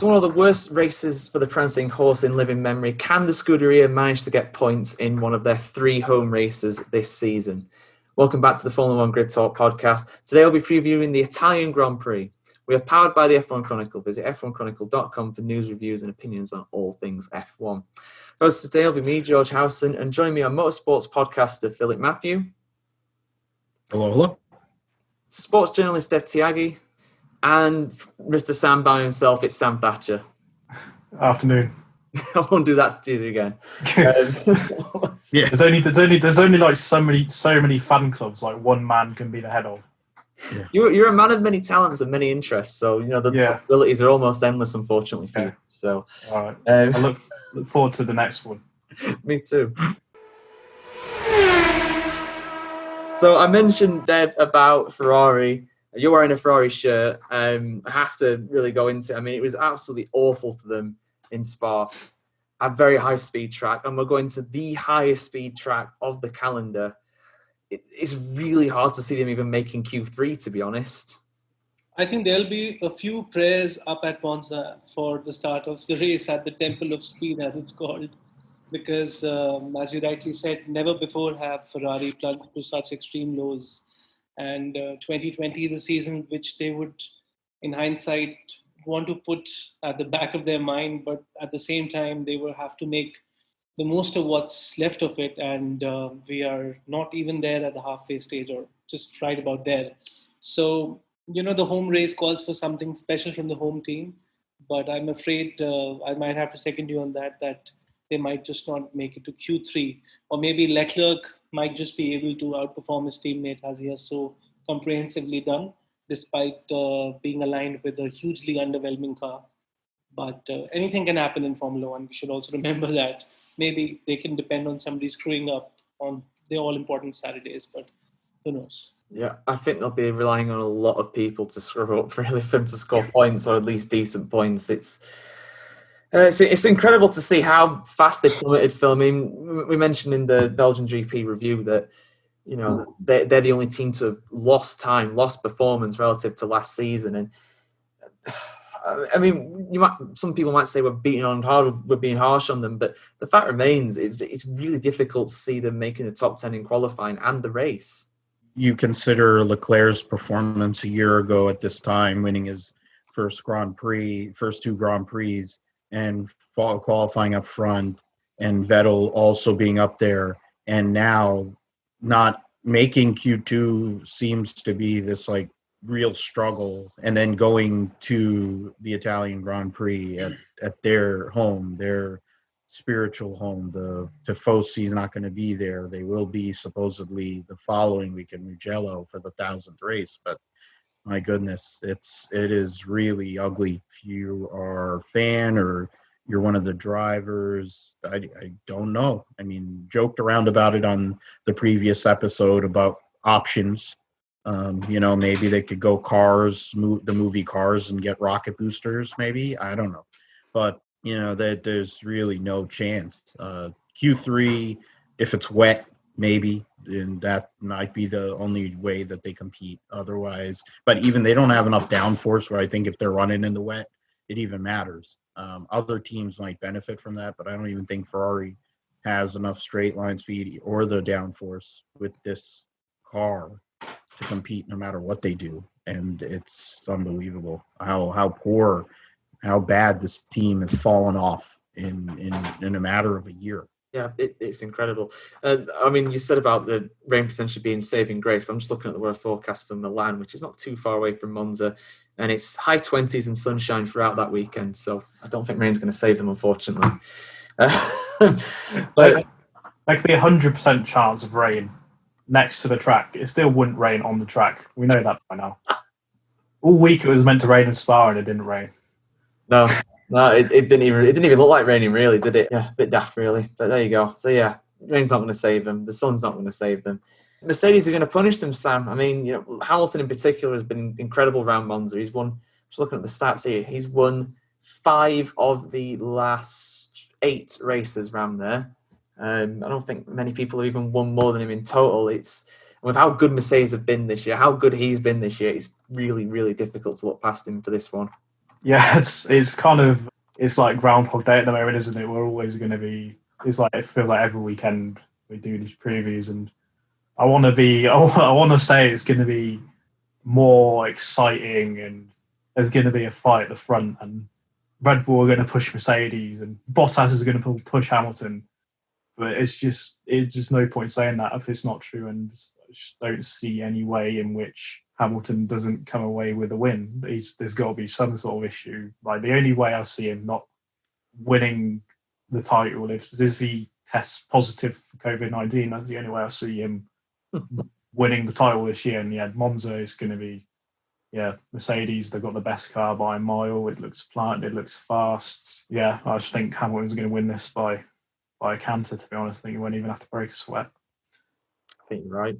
It's one of the worst races for the prancing horse in living memory. Can the Scuderia manage to get points in one of their 3 home races this season? Welcome back to the Formula One Grid Talk podcast. Today we'll be previewing the Italian Grand Prix. We are powered by the F1 Chronicle. Visit f1chronicle.com for news, reviews and opinions on all things F1. Host today will be me, George Howson, and joining me on motorsports podcaster Philip Mathew. Hello, hello. Sports journalist Dev Tyagi. And Mr. Sam by himself, it's Sam Thatcher. Afternoon. I won't do that to you again. Yeah, there's only like so many fan clubs like one man can be the head of. Yeah. You're a man of many talents and many interests, so the possibilities are almost endless, unfortunately for you. So, all right. I look forward to the next one. Me too. So I mentioned, Dev, about Ferrari. You're wearing a Ferrari shirt. I have to really go into it. I mean, it was absolutely awful for them in Spa. A very high-speed track, and we're going to the highest speed track of the calendar. It's really hard to see them even making Q3, to be honest. I think there'll be a few prayers up at Monza for the start of the race at the Temple of Speed, as it's called. Because, as you rightly said, never before have Ferrari plunged to such extreme lows. And 2020 is a season which they would, in hindsight, want to put at the back of their mind, but at the same time, they will have to make the most of what's left of it. And we are not even there at the halfway stage, or just right about there. So, the home race calls for something special from the home team, but I'm afraid I might have to second you on that they might just not make it to Q3. Or maybe Leclerc might just be able to outperform his teammate as he has so comprehensively done, despite being aligned with a hugely underwhelming car. But anything can happen in Formula One. We should also remember that. Maybe they can depend on somebody screwing up on the all-important Saturdays, but who knows? Yeah, I think they'll be relying on a lot of people to screw up, really, for them to score points, or at least decent points. It's incredible to see how fast they plummeted, Phil. I mean, we mentioned in the Belgian GP review that, they're the only team to have lost performance relative to last season. And I mean, some people might say we're being harsh on them, but the fact remains is that it's really difficult to see them making the top 10 in qualifying and the race. You consider Leclerc's performance a year ago at this time, winning his first two Grand Prix, and qualifying up front, and Vettel also being up there, and now not making Q2 seems to be this like real struggle, and then going to the Italian Grand Prix at their home, their spiritual home. The Tifosi is not going to be there. They will be supposedly the following week in Mugello for the 1000th race, but my goodness, it is really ugly. If you are a fan or you're one of the drivers, I don't know. I mean, joked around about it on the previous episode about options. Maybe they could go the movie Cars, and get rocket boosters, maybe. I don't know. But, that there's really no chance. Q3, if it's wet, maybe, and that might be the only way that they compete otherwise. But even they don't have enough downforce where I think if they're running in the wet, it even matters. Other teams might benefit from that, but I don't even think Ferrari has enough straight line speed or the downforce with this car to compete no matter what they do. And it's unbelievable how bad this team has fallen off in a matter of a year. Yeah, it's incredible. I mean, you said about the rain potentially being saving grace, but I'm just looking at the weather forecast for Milan, which is not too far away from Monza, and it's high 20s and sunshine throughout that weekend. So I don't think rain's going to save them, unfortunately. But there could be 100% chance of rain next to the track. It still wouldn't rain on the track. We know that by now. All week it was meant to rain in Spa, and it didn't rain. No, it didn't even look like raining, really, did it? Yeah, a bit daft, really. But there you go. So yeah, rain's not going to save them. The sun's not going to save them. Mercedes are going to punish them, Sam. I mean, Hamilton in particular has been incredible around Monza. He's won. Just looking at the stats here, he's won 5 of the last 8 races around there. I don't think many people have even won more than him in total. It's with how good Mercedes have been this year, how good he's been this year. It's really, really difficult to look past him for this one. Yeah, it's like Groundhog Day at the moment, isn't it? We're always going to be. It's like it feels like every weekend we do these previews, and I want to be. I want to say it's going to be more exciting, and there's going to be a fight at the front, and Red Bull are going to push Mercedes, and Bottas is going to push Hamilton. But it's just no point saying that if it's not true, and I just don't see any way in which Hamilton doesn't come away with a win. There's got to be some sort of issue. Like the only way I see him not winning the title if he tests positive for COVID-19. That's the only way I see him winning the title this year. And yeah, Monza is going to be, Mercedes. They've got the best car by a mile. It looks flat. It looks fast. Yeah, I just think Hamilton's going to win this by a canter, to be honest. I think he won't even have to break a sweat. I think you're right.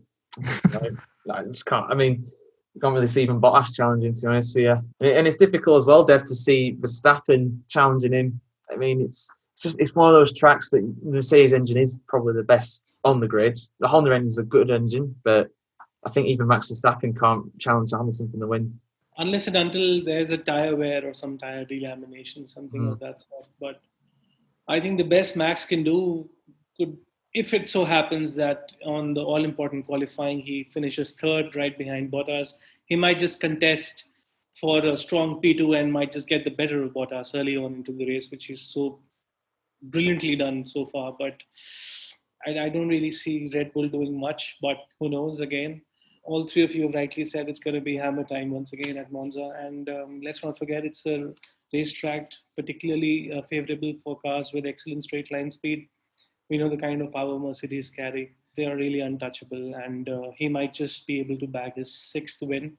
I just can't. I mean, you can't really see even Bottas challenging, to be honest with you. And it's difficult as well, Dev, to see Verstappen challenging him. I mean, it's one of those tracks that the Mercedes engine is probably the best on the grid. The Honda engine is a good engine, but I think even Max Verstappen can't challenge Hamilton for the win. Unless and until there's a tyre wear or some tyre delamination, something of that sort. But I think the best Max can do could, if it so happens that on the all-important qualifying he finishes third right behind Bottas, he might just contest for a strong P2 and might just get the better of Bottas early on into the race, which is so brilliantly done so far. But I don't really see Red Bull doing much, but who knows again. All three of you have rightly said it's going to be hammer time once again at Monza. And let's not forget it's a racetrack particularly favorable for cars with excellent straight line speed. We know the kind of power Mercedes carry. They are really untouchable, and he might just be able to bag his sixth win.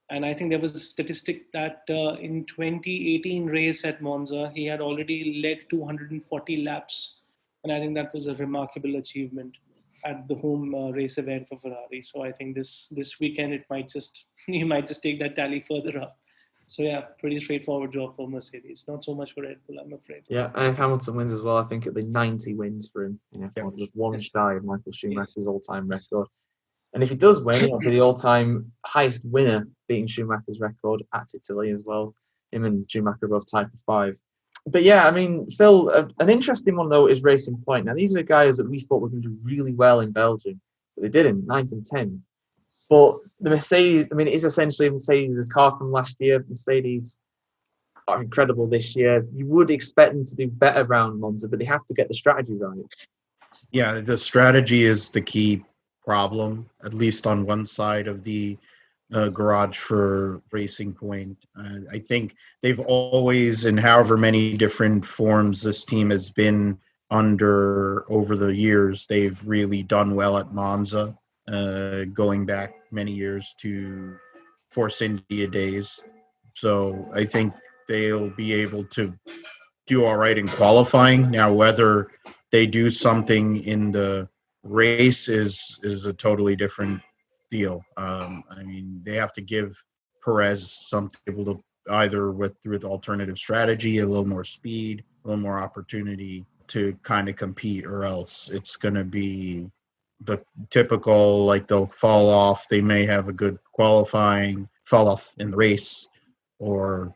And I think there was a statistic that in 2018 race at Monza, he had already led 240 laps. And I think that was a remarkable achievement at the home race event for Ferrari. So I think this weekend he might just take that tally further up. So yeah, pretty straightforward job for Mercedes. Not so much for Red Bull, I'm afraid. Yeah, and if Hamilton wins as well, I think it'll be 90 wins for him in F1, just one shy of Michael Schumacher's all-time record. And if he does win, it'll be the all-time highest winner, beating Schumacher's record at Italy as well. Him and Schumacher both tied for 5. But yeah, I mean, Phil, an interesting one though is Racing Point. Now, these are the guys that we thought were going to do really well in Belgium, but they didn't, 9th and 10th. But the Mercedes, I mean, it is essentially Mercedes' car from last year. Mercedes are incredible this year. You would expect them to do better around Monza, but they have to get the strategy right. Yeah, the strategy is the key problem, at least on one side of the garage for Racing Point. I think they've always, in however many different forms this team has been under over the years, they've really done well at Monza, going back many years to Force India days. So I think they'll be able to do all right in qualifying. Now, whether they do something in the race is a totally different deal. I mean, they have to give Perez something able to either with alternative strategy, a little more speed, a little more opportunity to kind of compete, or else it's going to be the typical, like they'll fall off. They may have a good qualifying, fall off in the race, or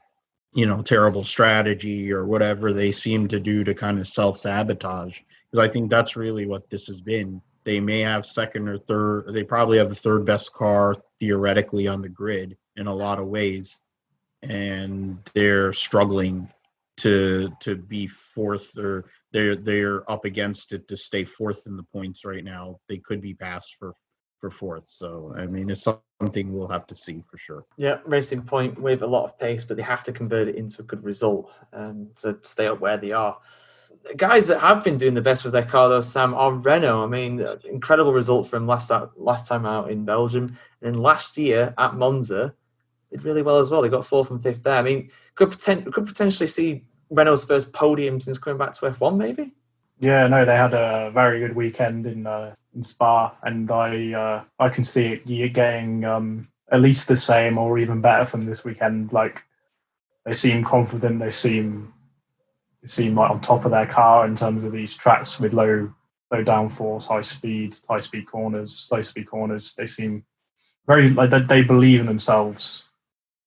terrible strategy or whatever they seem to do to kind of self-sabotage. Because I think that's really what this has been. They may have second or third. They probably have the third best car theoretically on the grid in a lot of ways, and they're struggling to be fourth, or they're up against it to stay fourth in the points right now. They could be passed for fourth. So I mean, it's something we'll have to see for sure. Yeah, Racing Point with a lot of pace, but they have to convert it into a good result to stay up where they are. The guys that have been doing the best with their car, though, Sam, are Renault. I mean, incredible result from last time out in Belgium. And then last year at Monza, did really well as well. They got 4th and 5th there. I mean, could potentially see Renault's first podium since coming back to F1, maybe? Yeah, no, they had a very good weekend in Spa, and I can see it getting at least the same or even better from this weekend. Like, they seem confident. They seem like on top of their car in terms of these tracks with low downforce, high speed corners, slow speed corners. They seem very like they believe in themselves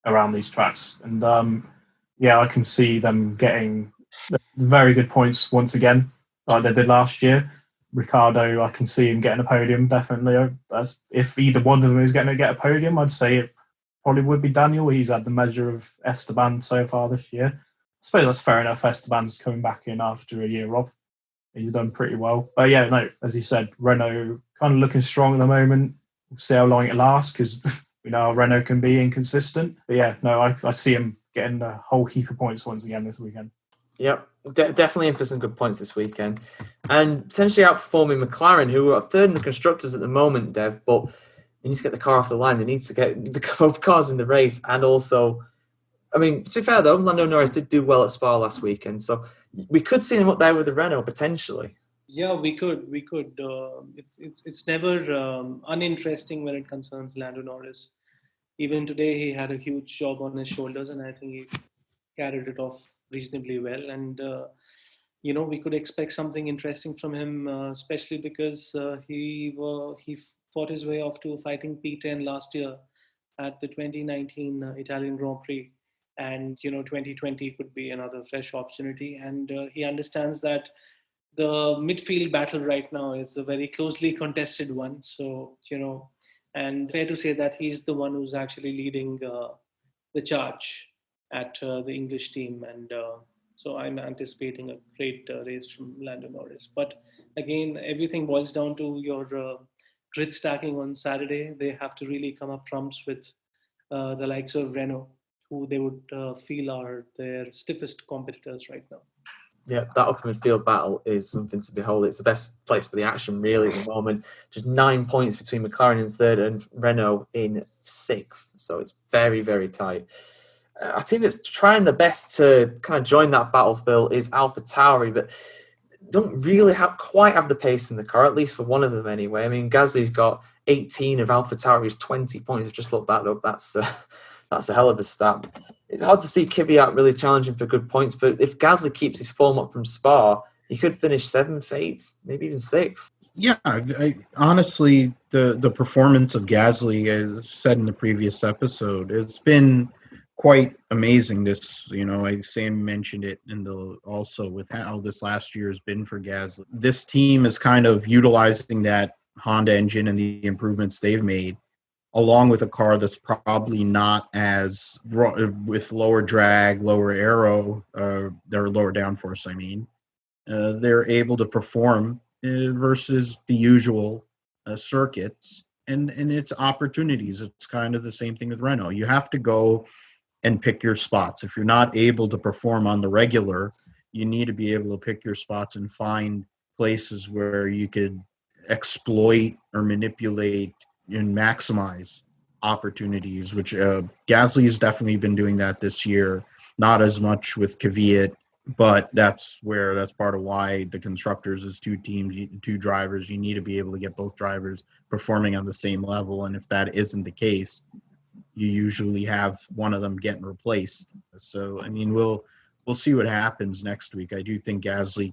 around these tracks. And yeah, I can see them getting very good points once again, like they did last year. Ricardo, I can see him getting a podium, definitely. If either one of them is going to get a podium, I'd say it probably would be Daniel. He's had the measure of Esteban so far this year. I suppose that's fair enough. Esteban's coming back in after a year off. He's done pretty well. But yeah, no, as you said, Renault kind of looking strong at the moment. We'll see how long it lasts because we know how Renault can be inconsistent. But yeah, no, I see him getting a whole heap of points once again this weekend. Yep, definitely in for some good points this weekend. And potentially outperforming McLaren, who are third in the constructors at the moment, Dev, but they need to get the car off the line. They need to get both cars in the race. And also, I mean, to be fair though, Lando Norris did do well at Spa last weekend. So we could see him up there with the Renault potentially. Yeah, we could. It's never uninteresting when it concerns Lando Norris. Even today, he had a huge job on his shoulders, and I think he carried it off reasonably well. And we could expect something interesting from him, especially because he fought his way off to fighting P10 last year at the 2019 Italian Grand Prix. And 2020 could be another fresh opportunity. And he understands that the midfield battle right now is a very closely contested one. So, and fair to say that he's the one who's actually leading the charge at the English team. And so I'm anticipating a great race from Lando Norris. But again, everything boils down to your grid stacking on Saturday. They have to really come up trumps with the likes of Renault, who they would feel are their stiffest competitors right now. Yeah, that upper midfield battle is something to behold. It's the best place for the action, really, at the moment. Just 9 points between McLaren in third and Renault in sixth. So it's very, very tight. A team that's trying the best to kind of join that battlefield is AlphaTauri, but don't really quite have the pace in the car, at least for one of them anyway. I mean, Gasly's got 18 of AlphaTauri's 20 points. I've just looked that up. That's a hell of a stat. It's hard to see Kvyat really challenging for good points, but if Gasly keeps his form up from Spa, he could finish 7th, 8th, maybe even 6th. Yeah, honestly, the performance of Gasly, as said in the previous episode, it's been quite amazing. Sam mentioned it also with how this last year has been for Gasly. This team is kind of utilizing that Honda engine and the improvements they've made, along with a car that's probably not as with lower drag, lower aero, their lower downforce. They're able to perform versus the usual circuits, and its opportunities. It's kind of the same thing with Renault. You have to go and pick your spots. If you're not able to perform on the regular, you need to be able to pick your spots and find places where you could exploit or manipulate and maximize opportunities, which Gasly has definitely been doing that this year. Not as much with Kvyat, but that's part of why the constructors is two teams, two drivers. You need to be able to get both drivers performing on the same level, and if that isn't the case, you usually have one of them getting replaced. So we'll see what happens next week. I do think Gasly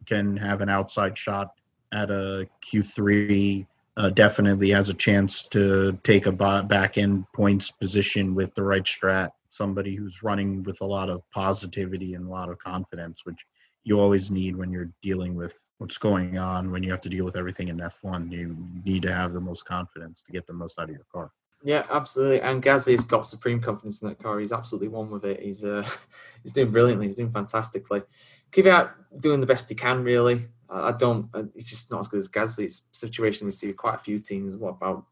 can have an outside shot at a Q3. Definitely has a chance to take a back-end points position with the right strat, somebody who's running with a lot of positivity and a lot of confidence, which you always need when you're dealing with what's going on, when you have to deal with everything in F1. You need to have the most confidence to get the most out of your car. Yeah, absolutely. And Gasly's got supreme confidence in that car. He's absolutely won with it. He's doing brilliantly. He's doing fantastically. Kvyat doing the best he can, really. He's just not as good as Gasly. It's a situation we see with quite a few teams. What about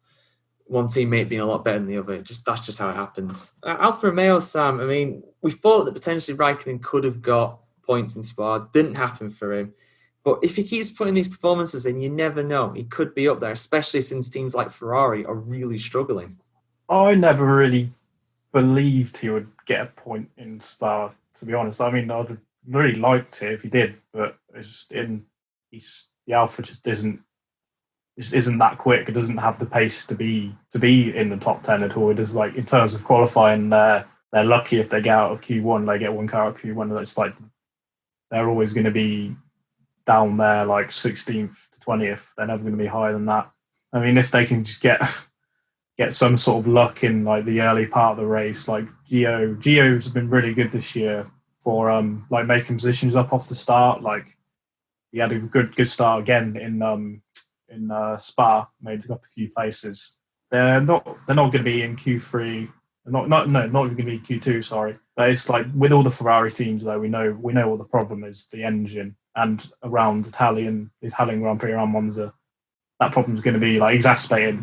one teammate being a lot better than the other? That's just how it happens. Alfa Romeo, Sam, I mean, we thought that potentially Raikkonen could have got points in Spa. Didn't happen for him. But if he keeps putting these performances in, you never know. He could be up there, especially since teams like Ferrari are really struggling. I never really believed he would get a point in Spa, to be honest. I mean, I'd have really liked it if he did, but it's just the Alpha just isn't that quick. It doesn't have the pace to be in the top 10 at all. It is like, in terms of qualifying, they're lucky if they get out of Q1. They get one car out of Q1, and it's like they're always going to be down there, like 16th to 20th. They're never going to be higher than that. I mean, if they can just get some sort of luck in like the early part of the race, like Gio's been really good this year for like making positions up off the start. Like he had a good start again in Spa, made up a few places. They're not going to be in Q3. Not even going to be Q2. Sorry, but it's like with all the Ferrari teams though, we know what the problem is: the engine, and around the Italian Grand Prix around Monza, that problem is going to be like exacerbated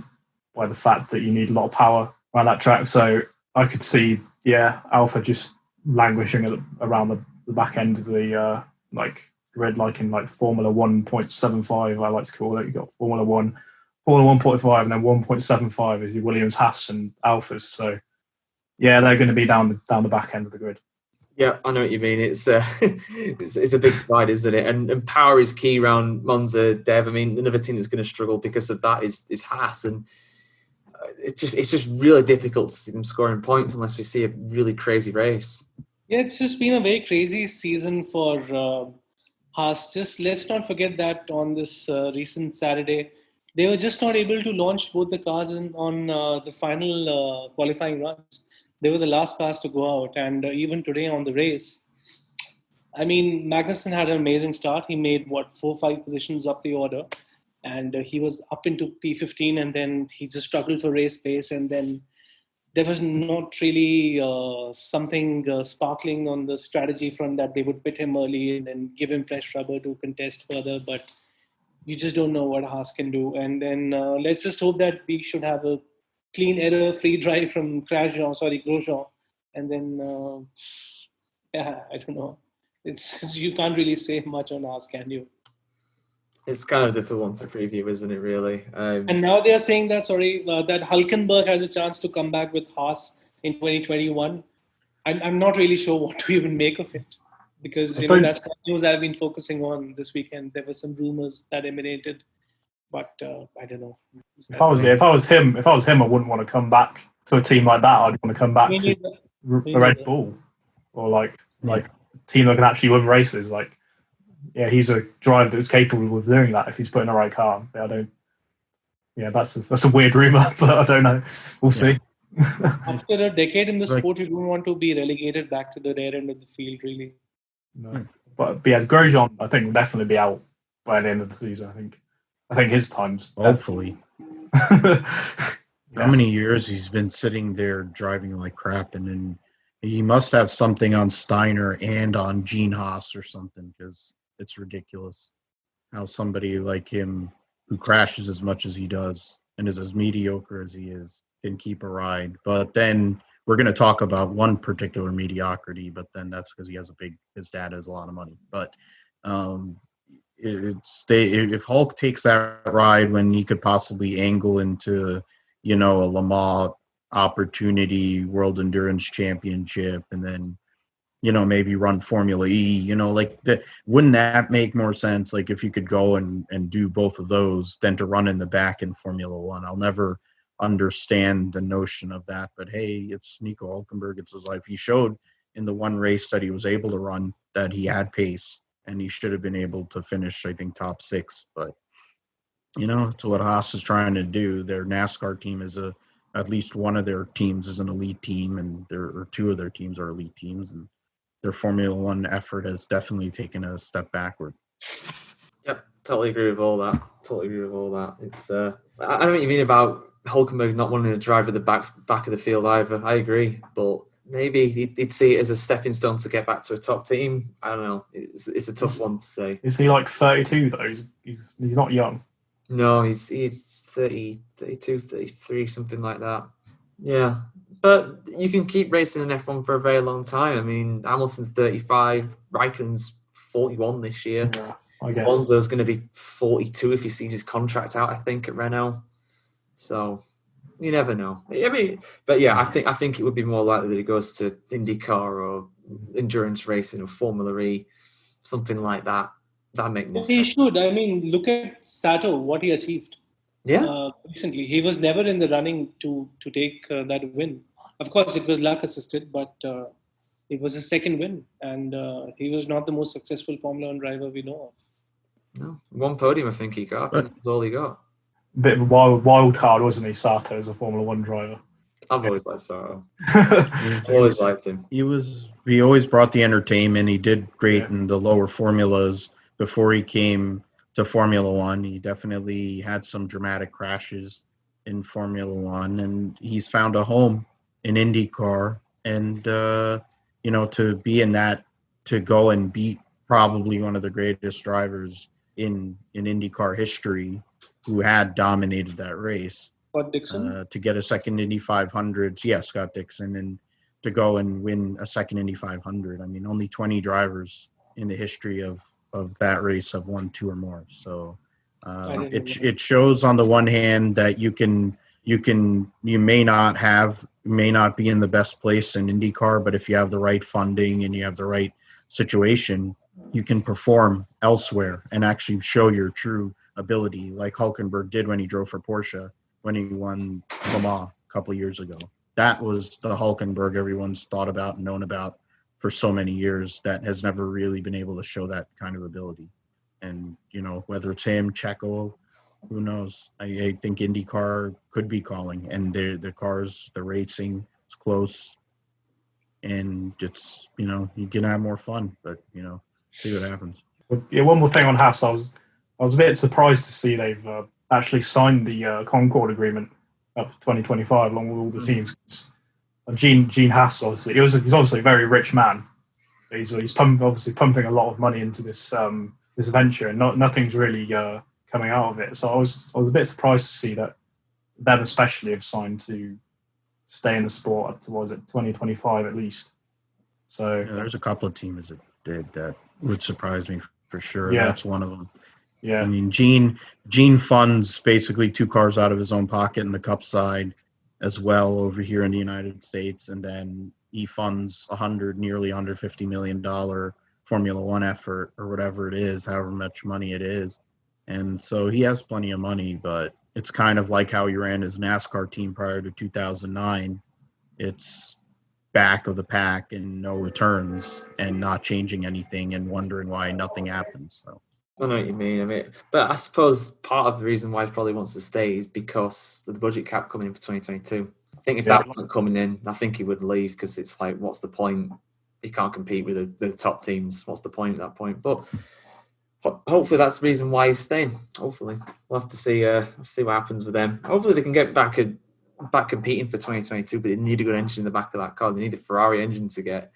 by the fact that you need a lot of power around that track. So I could see, Alpha just languishing around the back end of the grid, like in like Formula 1.75, I like to call it. You've got Formula 1.5, and then 1.75 is your Williams, Haas, and Alphas. So yeah, they're going to be down the back end of the grid. Yeah, I know what you mean. It's it's a big divide, isn't it? And power is key around Monza, Dev. I mean, another team that's going to struggle because of that is Haas, and it's just really difficult to see them scoring points unless we see a really crazy race. Yeah, it's just been a very crazy season for Haas. Just let's not forget that on this recent Saturday, they were just not able to launch both the cars on the final qualifying runs. They were the last cars to go out, and even today on the race, I mean, Magnussen had an amazing start. He made 4 or 5 positions up the order, and he was up into P15, and then he just struggled for race pace, and then there was not really something sparkling on the strategy front that they would pit him early and then give him fresh rubber to contest further. But you just don't know what Haas can do. And then let's just hope that we should have a clean error-free drive from Grosjean. And then, I don't know. You can't really say much on Haas, can you? It's kind of a difficult one to preview, isn't it, really? And now they are saying that, that Hülkenberg has a chance to come back with Haas in 2021. I'm not really sure what to even make of it, because that's the news I've been focusing on this weekend. There were some rumors that emanated, but I don't know. If I was him, I wouldn't want to come back to a team like that. I'd want to come back to Red Bull, or like a team that can actually win races. Like, yeah, he's a driver that's capable of doing that if he's put in the right car. That's a weird rumor, but I don't know. We'll see. After a decade in the sport, you don't want to be relegated back to the rear end of the field, really. No. But Grosjean, I think, will definitely be out by the end of the season. I think his time's hopefully. How many years he's been sitting there driving like crap, and then he must have something on Steiner and on Gene Haas or something, because it's ridiculous how somebody like him, who crashes as much as he does and is as mediocre as he is, can keep a ride. But then we're going to talk about one particular mediocrity, but then that's because his dad has a lot of money. But if Hulk takes that ride when he could possibly angle into, a Le Mans opportunity, World Endurance Championship, and then, maybe run Formula E, wouldn't that make more sense? Like, if you could go and do both of those than to run in the back in Formula One. I'll never understand the notion of that, but hey, it's Nico Hülkenberg, it's his life. He showed in the one race that he was able to run that he had pace, and he should have been able to finish, I think, top 6. But it's what Haas is trying to do. Their NASCAR team is at least one of their teams is an elite team, and two of their teams are elite teams, and their Formula One effort has definitely taken a step backward. Yep, totally agree with all that. It's I don't know what you mean about Hülkenberg not wanting to drive at the back of the field either. I agree, but maybe he'd see it as a stepping stone to get back to a top team. I don't know. It's a tough one to say. Is he like 32 though? He's not young. No, he's 30, 32, 33, something like that. Yeah, but you can keep racing in F1 for a very long time. I mean, Hamilton's 35, Raikkonen's 41 this year. Yeah, I guess. Alonso's going to be 42 if he sees his contract out, I think, at Renault. So you never know. I mean, but yeah, I think it would be more likely that he goes to IndyCar or endurance racing or Formula E, something like that. That makes more sense. He should. I mean, look at Sato, what he achieved. Yeah. Recently, he was never in the running to take that win. Of course, it was luck assisted, but it was his second win, and he was not the most successful Formula 1 driver we know of. No, one podium I think he got. I think that's all he got. Bit of a wild card, wasn't he, Sato, as a Formula 1 driver? I've always liked Soto. I've always liked him. He always brought the entertainment. He did great in the lower formulas before he came to Formula One. He definitely had some dramatic crashes in Formula One, and he's found a home in IndyCar. And to be in that, to go and beat probably one of the greatest drivers in IndyCar history, who had dominated that race. Scott Dixon. To get a second Indy 500, Scott Dixon, and to go and win a second Indy 500. I mean, only 20 drivers in the history of that race have won 2 or more. So it shows on the one hand that you may not be in the best place in IndyCar, but if you have the right funding and you have the right situation, you can perform elsewhere and actually show your true ability, like Hülkenberg did when he drove for Porsche when he won Le Mans a couple of years ago. That was the Hülkenberg everyone's thought about and known about for so many years that has never really been able to show that kind of ability. And, whether it's him, Checo, who knows? I think IndyCar could be calling, and the cars, the racing is close, and it's, you can have more fun, but, see what happens. Yeah, one more thing on Haas. I was a bit surprised to see they've actually signed the Concord agreement up to 2025 along with all the teams. Gene Haas, obviously, he's obviously a very rich man. He's obviously pumping a lot of money into this this venture, and nothing's really coming out of it. So I was a bit surprised to see that them especially have signed to stay in the sport up to 2025 at least. So there's a couple of teams that did that would surprise me for sure. Yeah. That's one of them. Yeah, I mean, Gene funds basically 2 cars out of his own pocket in the Cup side as well over here in the United States, and then he funds nearly $150 million Formula One effort or whatever it is, however much money it is. And so he has plenty of money, but it's kind of like how he ran his NASCAR team prior to 2009. It's back of the pack and no returns and not changing anything and wondering why nothing happens. So. I know what you mean. But I suppose part of the reason why he probably wants to stay is because of the budget cap coming in for 2022. I think if that wasn't coming in, I think he would leave, because it's like, what's the point? You can't compete with the top teams. What's the point at that point? But hopefully that's the reason why he's staying. Hopefully. We'll have to see what happens with them. Hopefully they can get back competing for 2022, but they need a good engine in the back of that car. They need a Ferrari engine to get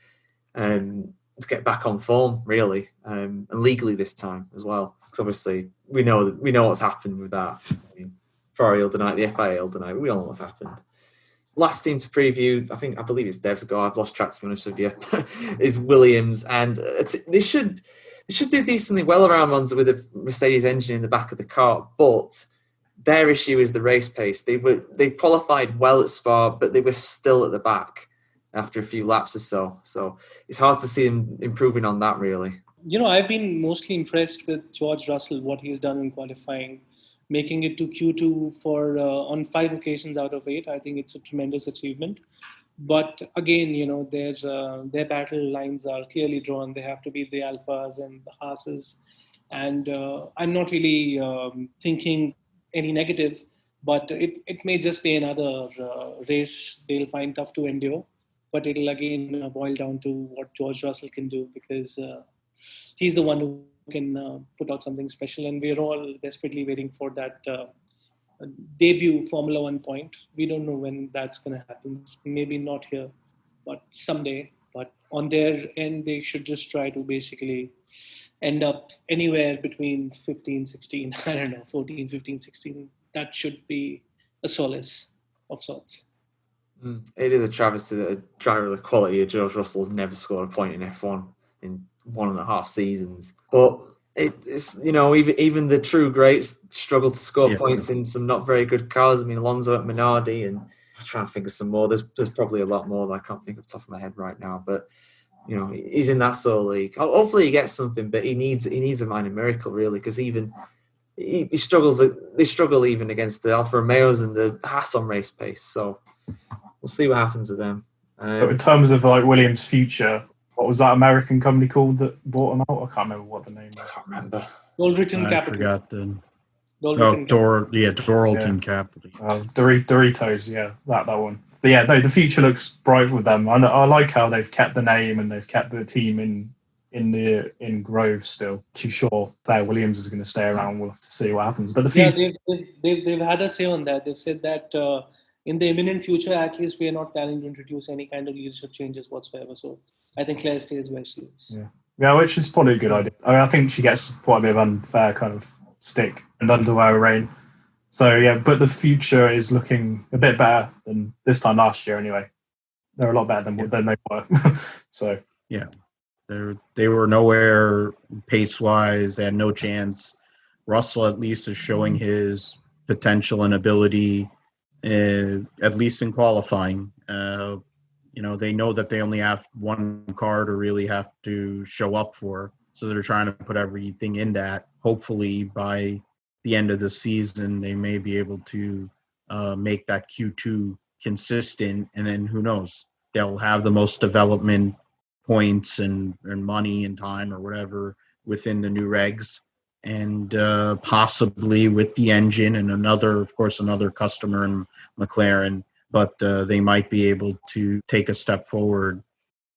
back on form, really, and legally this time as well. Because obviously we know what's happened with that. I mean, Ferrari will deny it, the FIA will deny it. We all know what's happened. Last team to preview, I believe it's Dev's go. I've lost track, to be honest with you. Is Williams, and they should do decently well around Monza with a Mercedes engine in the back of the car, but their issue is the race pace. They qualified well at Spa, but they were still at the back after a few laps or so. So it's hard to see them improving on that, really. I've been mostly impressed with George Russell, what he's done in qualifying, making it to Q2 for on 5 occasions out of 8. I think it's a tremendous achievement. But again, their battle lines are clearly drawn. They have to be the Alphas and the Haases. And I'm not really thinking any negative, but it may just be another race they'll find tough to endure. But it'll again boil down to what George Russell can do, because he's the one who can put out something special. And we're all desperately waiting for that debut Formula One point. We don't know when that's going to happen. Maybe not here, but someday. But on their end, they should just try to basically end up anywhere between 15, 16, 14, 15, 16. That should be a solace of sorts. It is a travesty that a driver of the quality of George Russell has never scored a point in F1 in 1.5 seasons. But it's even the true greats struggle to score points in some not very good cars. I mean, Alonso at Minardi, and I'm trying to think of some more. There's probably a lot more that I can't think of the top of my head right now. But he's in that sort of league. Hopefully he gets something, but he needs a minor miracle, really, because even he struggles. They struggle even against the Alfa Romeos and the Haas on race pace. So we'll see what happens with them. But in terms of Williams' future, what was that American company called that bought them out? I can't remember what the name was. I can't remember. Goldriton Capital. I forgot the... Doralton Capital. Doritos, that one. yeah, no, the future looks bright with them. I like how they've kept the name and they've kept the team in Grove still. Too sure Claire Williams is going to stay around. We'll have to see what happens. But the future, they've had a say on that. They've said that in the imminent future, at least, we are not planning to introduce any kind of leadership changes whatsoever. So I think Claire stays where she is. Yeah, which is probably a good idea. I mean, I think she gets quite a bit of unfair kind of stick and underwear reign. So yeah, but the future is looking a bit better than this time last year. Anyway, they're a lot better than they were. So yeah, they were nowhere pace wise. They had no chance. Russell at least is showing his potential and ability, at least in qualifying. They know that they only have one car to really have to show up for, so they're trying to put everything in that. Hopefully by the end of the season, they may be able to make that Q2 consistent, and then who knows, they'll have the most development points and money and time or whatever within the new regs, and possibly with the engine and another customer in McLaren, but they might be able to take a step forward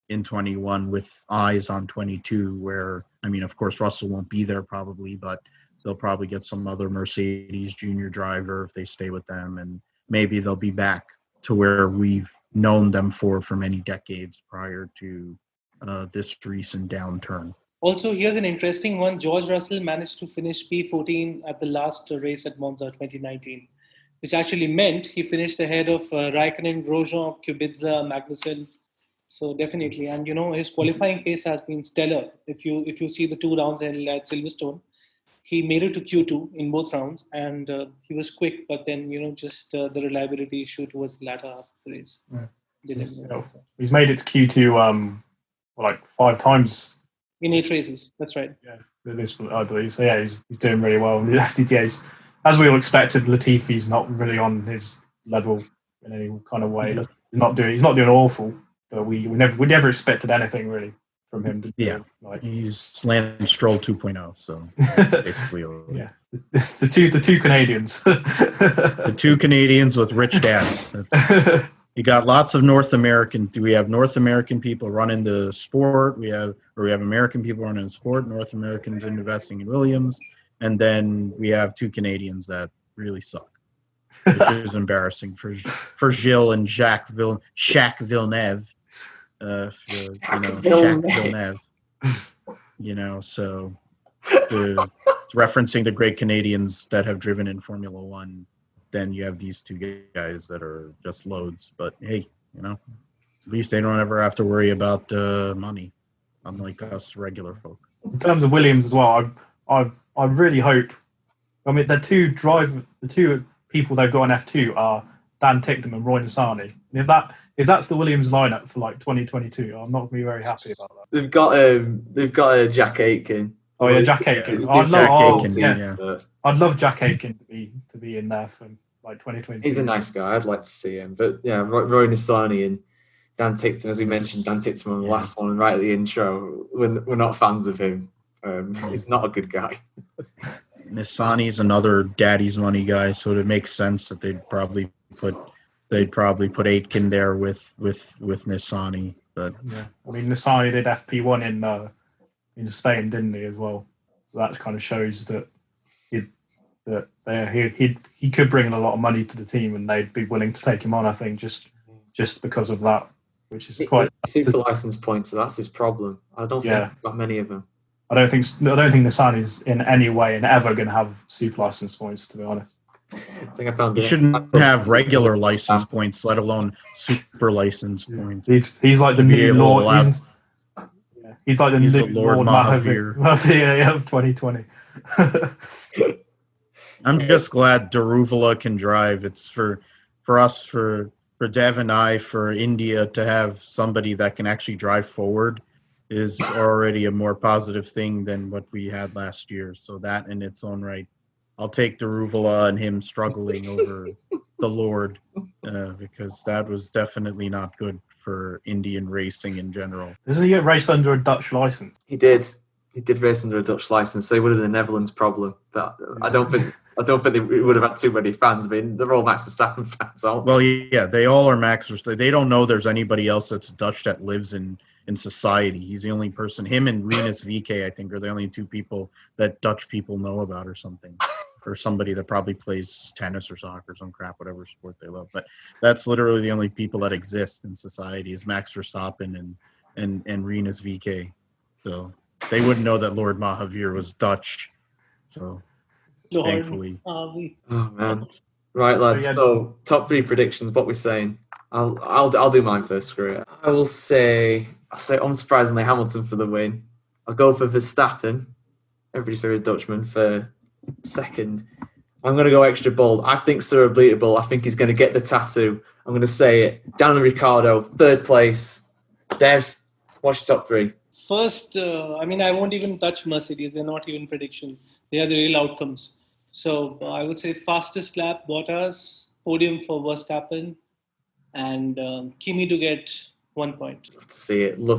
in 21 with eyes on 22, where, I mean, of course, Russell won't be there probably, but they'll probably get some other Mercedes junior driver if they stay with them, and maybe they'll be back to where we've known them for many decades prior to this recent downturn. Also, here's an interesting one. George Russell managed to finish P14 at the last race at Monza 2019, which actually meant he finished ahead of Raikkonen, Grosjean, Kubica, Magnussen. So definitely, and his qualifying pace has been stellar. If you see the 2 rounds at Silverstone, he made it to Q2 in both rounds, and he was quick. But then just the reliability issue towards the latter half of the race. He's made it to Q2 like 5 times in 8 races. That's right. Yeah, this I believe. So yeah, he's doing really well. FTTA's, as we all expected, Latifi's not really on his level in any kind of way. He's not doing awful, but we never expected anything really from him. He's Lance Stroll 2.0. So basically, yeah, the two Canadians, the 2 Canadians with rich dads. You got lots of North American. We have North American people running the sport. We have American people running the sport. North Americans investing in Williams, and then we have 2 Canadians that really suck, which is embarrassing for Gilles and Jacques Villeneuve. Jacques Villeneuve. So referencing the great Canadians that have driven in Formula One. Then you have these 2 guys that are just loads. But hey, at least they don't ever have to worry about money, unlike us regular folk. In terms of Williams as well, I really hope. I mean, the 2 people they've got in F2 are Dan Ticktum and Roy Nissany. And if that's the Williams lineup for like 2022, I'm not going to be very happy about that. They've got Jack Aitken. Oh yeah, Jack Aitken. I'd love Jack Aitken to be in there for like 2022. He's a nice guy. I'd like to see him. But yeah, Roy Nissany and Dan Ticktum, as we mentioned, Dan Ticktum on the last one and right at the intro, we're not fans of him. He's not a good guy. Nissany's another daddy's money guy, so it makes sense that they'd probably put Aitken there with Nissany. But yeah, I mean Nissany did FP1 in Spain, didn't he, as well? That kind of shows that he could bring in a lot of money to the team, and they'd be willing to take him on. I think just because of that, which is quite super license points. So that's his problem. I don't think we've got many of them. I don't think Nissany is in any way and ever going to have super license points, to be honest. I think I found he shouldn't have regular license points, let alone super license points. He's like the new Lord. He's like the new Lord Mahavir of 2020. I'm just glad Daruvala can drive. It's for us, for Dev and I, for India to have somebody that can actually drive forward is already a more positive thing than what we had last year. So that in its own right, I'll take Daruvala and him struggling over the Lord because that was definitely not good for Indian racing in general. Doesn't he race under a Dutch license? He did. He did race under a Dutch license, so he would have been the Netherlands problem. But I don't think I don't think we would have had too many fans. I mean, they're all Max Verstappen fans, aren't they? Well, yeah, they all are Max Verstappen. They don't know there's anybody else that's Dutch that lives in society. He's the only person. Him and Rinus VK, I think, are the only two people that Dutch people know about or something. Or somebody that probably plays tennis or soccer, some crap, whatever sport they love. But that's literally the only people that exist in society is Max Verstappen and Rinus VK. So they wouldn't know that Lord Mahavir was Dutch. So thankfully. Oh man. Right, lads. So top 3 predictions. What we're saying. I'll do mine first. Screw it. I'll say unsurprisingly Hamilton for the win. I'll go for Verstappen, everybody's favorite Dutchman, for second. I'm going to go extra bold. I think Cyril Bleatable. I think he's going to get the tattoo. I'm going to say it. Daniel Ricciardo, 3rd place. Dev, what's your top 3? First, I won't even touch Mercedes. They're not even predictions. They are the real outcomes. So I would say fastest lap, Bottas, podium for Verstappen, and Kimi to get 1 point. Love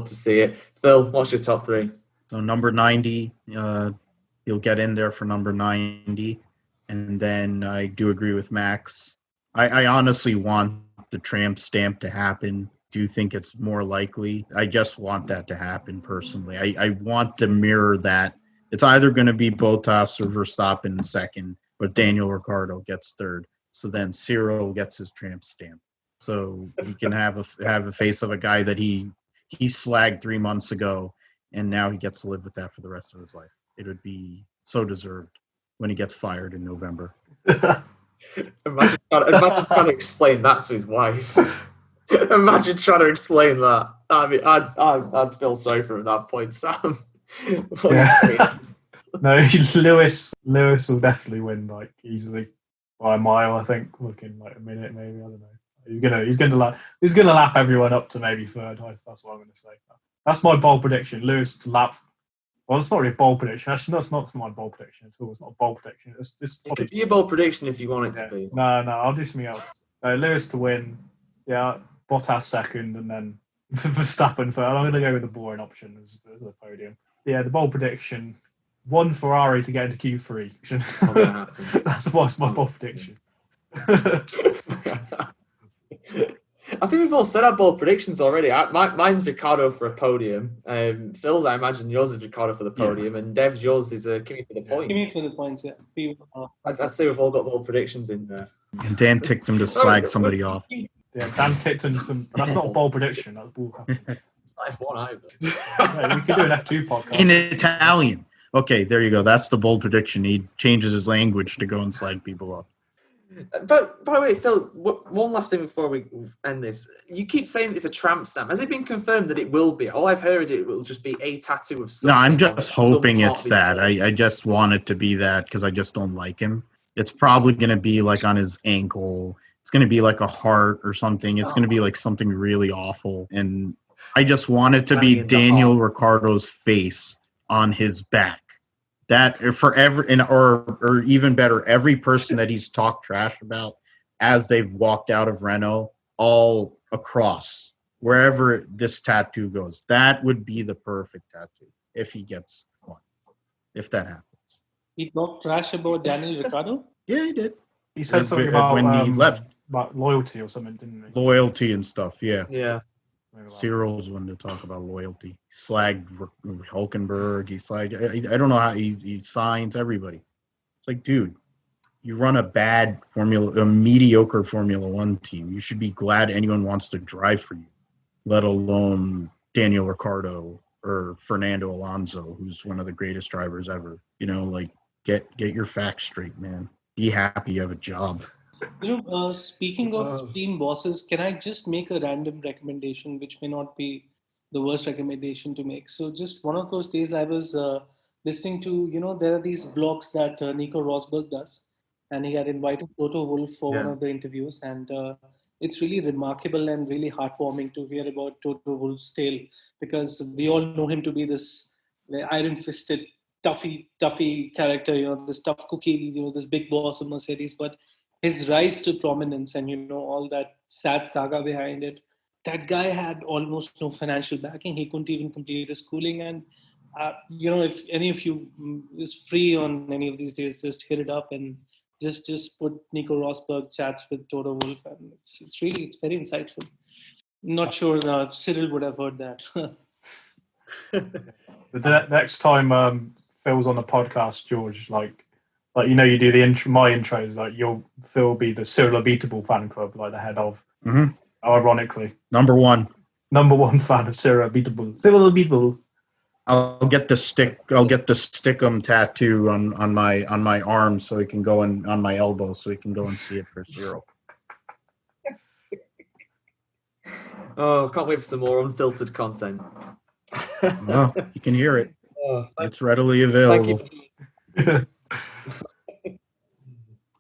to see it. Phil, what's your top 3? So number 90, you'll get in there for number 90. And then I do agree with Max. I honestly want the tramp stamp to happen. Do think it's more likely. I just want that to happen personally. I want to mirror that. It's either going to be Bottas or Verstappen second, but Daniel Ricciardo gets 3rd. So then Cyril gets his tramp stamp. So he can have a face of a guy that he slagged 3 months ago, and now he gets to live with that for the rest of his life. It would be so deserved when he gets fired in November. Imagine trying to explain that to his wife. Imagine trying to explain that. I mean, I'd feel sorry for him at that point, Sam. Yeah. No, Lewis will definitely win, like, easily by a mile. I think, looking like a minute, maybe. I don't know. He's gonna lap everyone up to maybe 3rd. That's what I'm gonna say. That's my bold prediction. Lewis to lap. Well, it's not really a bold prediction. Actually, that's not my bold prediction at all. It's not a bold prediction. It could be a bold prediction if you want it to be. No, I'll do something else. Lewis to win. Yeah, Bottas second, and then Verstappen third. I'm going to go with the boring option as the podium. Yeah, the bold prediction: 1 Ferrari to get into Q3. That's my bold prediction. I think we've all said our bold predictions already. Mine's Ricciardo for a podium. Phil's, I imagine yours is Ricciardo for the podium, and Dev's yours is Kimi for the points. Kimi for the points, yeah. I'd say we've all got bold predictions in there. And Dan ticked him to slag somebody off. Yeah, Dan ticked him to. That's not a bold prediction. That's bull. It's not F1 either. Yeah, we could do an F2 podcast. In Italian. Okay, there you go. That's the bold prediction. He changes his language to go and slag people off. But by the way, Phil, one last thing before we end this. You keep saying it's a tramp stamp. Has it been confirmed that it will be? All I've heard, it will just be a tattoo of something. No, I'm just hoping it's that. I just want it to be that because I just don't like him. It's probably going to be like on his ankle. It's going to be like a heart or something. It's going to be like something really awful. And I just want it to be Daniel Ricciardo's face on his back. That for or even better, every person that he's talked trash about as they've walked out of Renault, all across wherever this tattoo goes, that would be the perfect tattoo if he gets one. If that happens, he talked trash about Daniel Ricciardo. Yeah, he did. He said something about when he left, about loyalty or something, didn't he? Loyalty and stuff. Yeah. Yeah. Cyril's one to talk about loyalty. He slagged Hulkenberg. He slagged. I don't know how he signs everybody. It's like, dude, you run a mediocre Formula One team. You should be glad anyone wants to drive for you, let alone Daniel Ricciardo or Fernando Alonso, who's one of the greatest drivers ever. You know, like get your facts straight, man. Be happy you have a job. Speaking of team bosses, can I just make a random recommendation, which may not be the worst recommendation to make? So just one of those days I was listening to, there are these blogs that Nico Rosberg does, and he had invited Toto Wolff for one of the interviews, and it's really remarkable and really heartwarming to hear about Toto Wolff's tale, because we all know him to be this iron-fisted, toughy character, this tough cookie, this big boss of Mercedes, but his rise to prominence and, all that sad saga behind it. That guy had almost no financial backing. He couldn't even complete his schooling. And, if any of you is free on any of these days, just hit it up and just put Nico Rosberg chats with Toto Wolff, and it's very insightful. Not sure if Cyril would have heard that. The next time Phil's on the podcast, George, like you do my intros, like Phil will be the Cyril Beatable fan club, like the head of. Mm-hmm. Ironically, number one fan of Cyril Beatable. Cyril Beatable. I'll get the stickum tattoo on my arm so he can go on my elbow so he can go and see it for Cyril. Oh, can't wait for some more unfiltered content. Well, you can hear it. It's readily available. Thank you.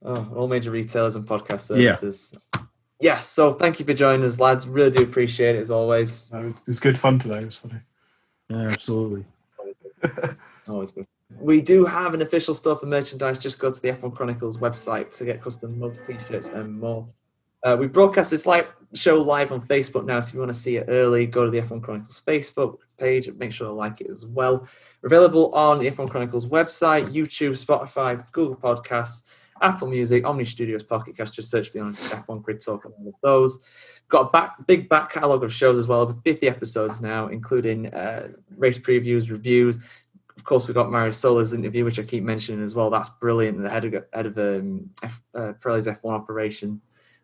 All major retailers and podcast services. Yeah, so thank you for joining us, lads. Really do appreciate it, as always. It was good fun today. It was funny. Yeah, absolutely. Always good. We do have an official store for merchandise. Just go to the F1 Chronicles website to get custom mugs, t-shirts, and more. We broadcast this show live on Facebook now, so if you want to see it early, go to the F1 Chronicles Facebook page and make sure to like it as well. We're available on the F1 Chronicles website, YouTube, Spotify, Google Podcasts, Apple Music, Omni Studios, Pocket Cast. Just search for the F1 Grid Talk on all of those. Got a big back catalogue of shows as well, over 50 episodes now, including race previews, reviews. Of course, we've got Mario Sola's interview, which I keep mentioning as well. That's brilliant. The head of Pirelli's F1 operation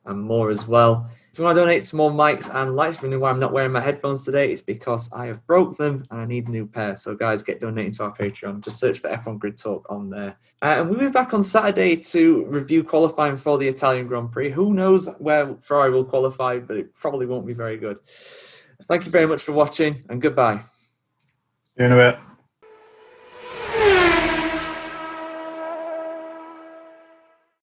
and more as well. If you want to donate to more mics and lights, if you know why I'm not wearing my headphones today, it's because I have broke them and I need a new pair. So guys, get donating to our Patreon. Just search for F1 Grid Talk on there. And we'll be back on Saturday to review qualifying for the Italian Grand Prix. Who knows where Ferrari will qualify, but it probably won't be very good. Thank you very much for watching and goodbye. See you in a bit.